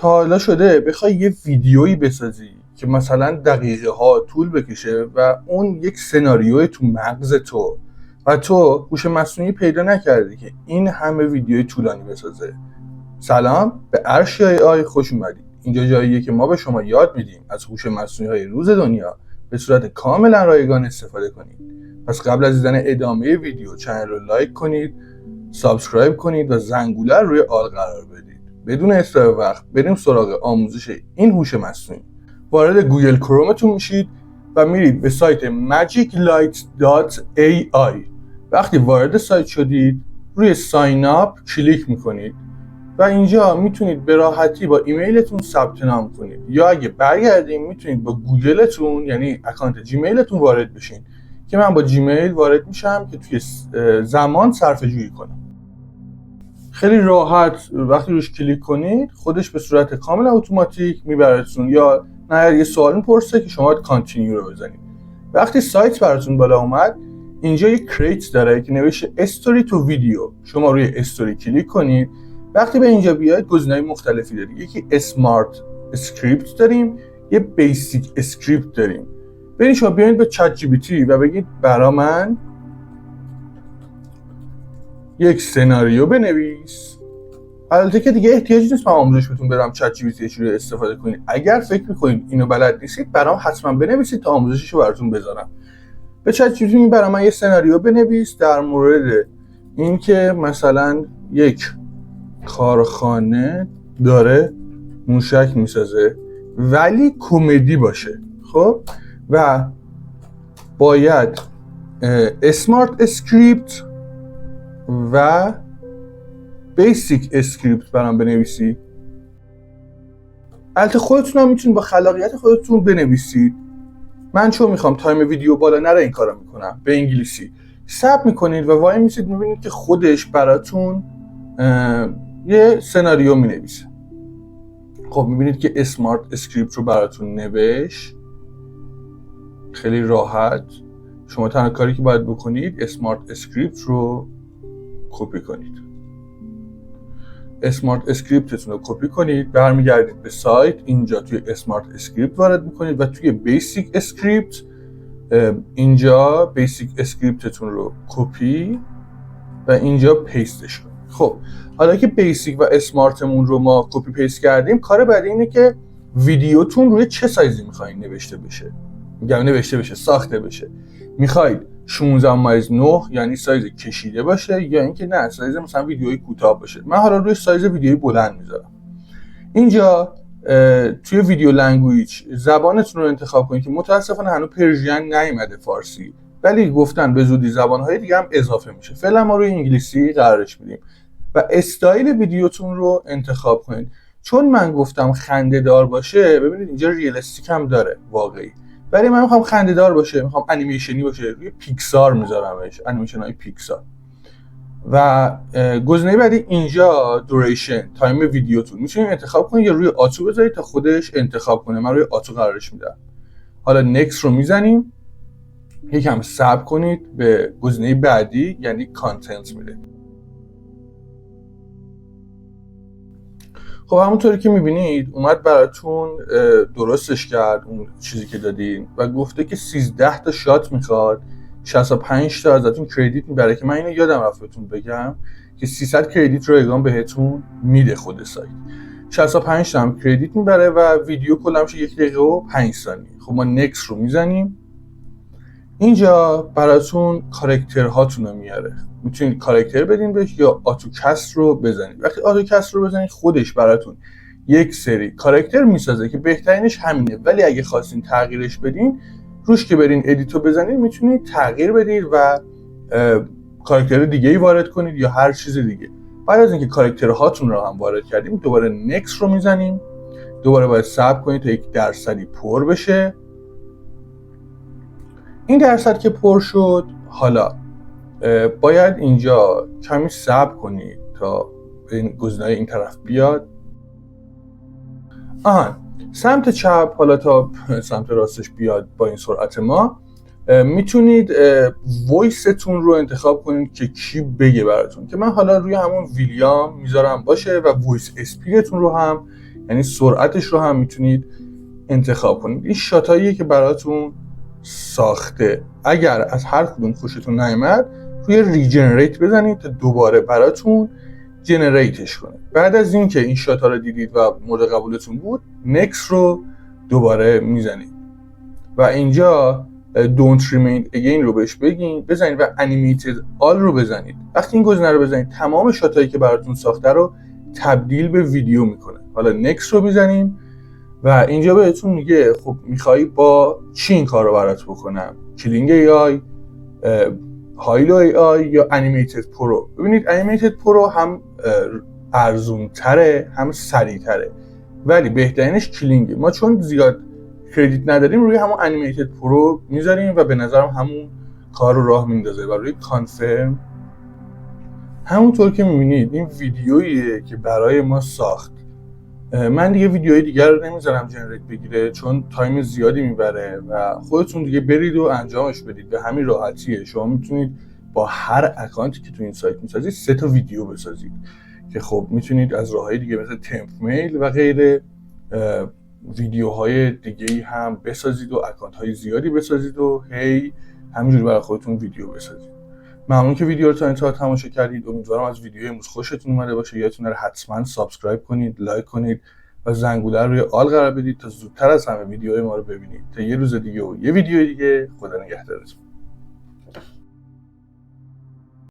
تا حالا شده بخوای یه ویدیویی بسازی که مثلا دقیقه ها طول بکشه و اون یک سناریوی تو مغز تو و تو هوش مصنوعی پیدا نکردی که این همه ویدیوی طولانی بسازه؟ سلام، به ارشیای آی خوش اومدید. اینجا جاییه که ما به شما یاد میدیم از هوش مصنوعی های روز دنیا به صورت کاملا رایگان استفاده کنید. پس قبل از دیدن ادامه ویدیو چنل رو لایک کنید، سابسکرایب کنید و زنگوله رو روی آل قرار بدید. بدون اصلاح وقت بریم سراغ آموزش این هوش مصنوعی. وارد گوگل کرومتون میشید و میرید به سایت magiclight.ai. وقتی وارد سایت شدید روی ساین اپ کلیک میکنید و اینجا میتونید به راحتی با ایمیلتون ثبت نام کنید، یا اگه برگردیم میتونید با گوگلتون یعنی اکانت جیمیلتون وارد بشین که من با جیمیل وارد میشم که توی زمان صرفه جویی کنم. خیلی راحت وقتی روش کلیک کنید خودش به صورت کاملا اتوماتیک میبرتون، یا نه یه سوال میپرسه که شما کانتینیو رو بزنید. وقتی سایت براتون بالا اومد اینجا یه کریت داره که نوشته استوری تو ویدیو. شما روی استوری کلیک کنید. وقتی به اینجا بیاید گزینه‌های مختلفی داریم. یکی اسمارت اسکریپت داریم، یه بیسیک اسکریپت داریم. برید شما بیاید به چت جی پی تی و بگید برا من یک سناریو بنویس. البته که دیگه احتیاجی نیست من آموزش بهتون بدم چت جی پی تی چجوری استفاده کنید. اگر فکر می‌کنید اینو بلد نیستید برام حتما بنویسید تا آموزششو براتون بذارم. به چت جی پی تی برام یه سناریو بنویس در مورد اینکه مثلا یک کارخانه داره موشک میسازه ولی کمدی باشه. خب و باید اسمارت اسکریپت و بیسیک اسکریپت برام بنویسی. البته خودتون هم میتونید با خلاقیت خودتون بنویسید. من چون میخوام تایم ویدیو بالا نره این کارو میکنم. به انگلیسی ثبت میکنید و وای میسید میبینید که خودش براتون یه سناریو مینویسه. خب میبینید که اسمارت اسکریپت رو براتون نوشت. خیلی راحت. شما تنها کاری که باید بکنید اسمارت اسکریپت رو کپی کنید. اسمارت اسکریپتتون رو کپی کنید، برمیگردید به سایت، اینجا توی اسمارت اسکریپت وارد میکنید و توی بیسیک اسکریپت اینجا بیسیک اسکریپتتون رو کپی و اینجا پیستش کنید. خب حالا که بیسیک و اسمارتمون رو ما کپی پیست کردیم، کار بعدی اینه که ویدیوتون روی چه سایزی میخواین نوشته بشه، ساخته بشه. میخواید 16:9 یعنی سایز کشیده باشه، یا اینکه نه سایز مثلا ویدیوی کوتاه باشه؟ من حالا روی سایز ویدیوی بلند میذارم. اینجا توی ویدیو لنگویج زبانتون رو انتخاب کنید که متاسفانه هنوز پرژین نیومده فارسی، ولی گفتن به زودی زبان‌های دیگه هم اضافه میشه. فعلا ما روی انگلیسی قرارش میدیم. و استایل ویدیوتون رو انتخاب کنید. چون من گفتم خنده دار باشه، ببینید اینجا ریالستیک هم داره واقعی، ولی من میخوام خنده دار باشه، میخوام انیمیشنی باشه، روی پیکسار میذارمش، انیمیشن های پیکسار. و گزینه بعدی اینجا دوریشن، تایم ویدیوتون میتونید انتخاب کنید یا روی آتو بذارید تا خودش انتخاب کنه. من روی آتو قرارش میدم. حالا نکست رو میزنیم، یکم صبر کنید، به گزینه بعدی یعنی کانتنت میره. خب همونطوری که میبینید اومد براتون درستش کرد اون چیزی که دادین و گفته که 13 تا شات میخواد، 65 تا ازتون کردیت میبره، که من اینو یادم رفت بهتون بگم که 300 کردیت رو رایگان بهتون میده خود سایت. 65 تا هم کردیت میبره و ویدیو کلا میشه 1 دقیقه و 5 ثانیه. خب ما نکست رو میزنیم. اینجا براتون کاراکتر هاتون رو میاره. میتونید کاراکتر بدین بهش یا آتوکست رو بزنید. وقتی آتوکست رو بزنید خودش براتون یک سری کاراکتر میسازه که بهترینش همینه، ولی اگه خواستین تغییرش بدین روش که برین ادیتو بزنید میتونید تغییر بدید و کاراکتر دیگه ای وارد کنید یا هر چیز دیگه. بعد از اینکه کاراکتر هاتون رو هم وارد کردیم دوباره نکست رو میزنیم. دوباره باید صبر کنید تا 1% پر بشه. این درصد که پر شد، حالا باید اینجا کمی صبر کنید تا این گزینه این طرف بیاد. سمت چپ حالا تا سمت راستش بیاد با این سرعت ما میتونید وایستون رو انتخاب کنید که کی بگه براتون، که من حالا روی همون ویلیام میذارم باشه و وایس اسپیدتون رو هم یعنی سرعتش رو هم میتونید انتخاب کنید. این شاتاییه که براتون ساخته. اگر از هر کدوم خوشتون نیامد روی ریجنریت بزنید تا دوباره براتون جنریتش کنه. بعد از اینکه این شاتا رو دیدید و مورد قبولتون بود، نکس رو دوباره میزنید و اینجا don't remain again رو بهش بزنید و animated all رو بزنید. وقتی این گزینه رو بزنید تمام شاتایی که براتون ساخته رو تبدیل به ویدیو میکنه. حالا نکس رو میزنیم و اینجا بهتون میگه خب میخوایی با چی این کار رو برات بکنم؟ کلینگ AI، هایلو AI یا انیمیتد پرو. ببینید انیمیتد پرو هم ارزون تره هم سریع تره، ولی بهترینش کلینگه. ما چون زیاد کردیت نداریم روی همون انیمیتد پرو میذاریم و به نظرم همون کار رو راه میندازه و روی کانفرم. همونطور که میبینید این ویدیوییه که برای ما ساخت. من دیگه ویدیوهای دیگر رو نمیذارم جنریت بگیره چون تایم زیادی میبره و خودتون دیگه برید و انجامش بدید. به همین راحتیه. شما میتونید با هر اکانتی که تو این سایت میسازید 3 تا ویدیو بسازید که خب میتونید از راههای دیگه مثل تمپ میل و غیره ویدیوهای دیگه‌ای هم بسازید و اکانت‌های زیادی بسازید و همینجوری برای خودتون ویدیو بسازید. ممنون که ویدیو رو تا انتها تماشا کردید. امیدوارم از ویدیو امروز خوشتون اومده باشه. یادتون نره حتما سابسکرایب کنید، لایک کنید و زنگوله رو روی آل قرار بدید تا زودتر از همه ویدیوهای ما رو ببینید. تا یه روز دیگه و یه ویدیو دیگه. خدا نگهدارتون.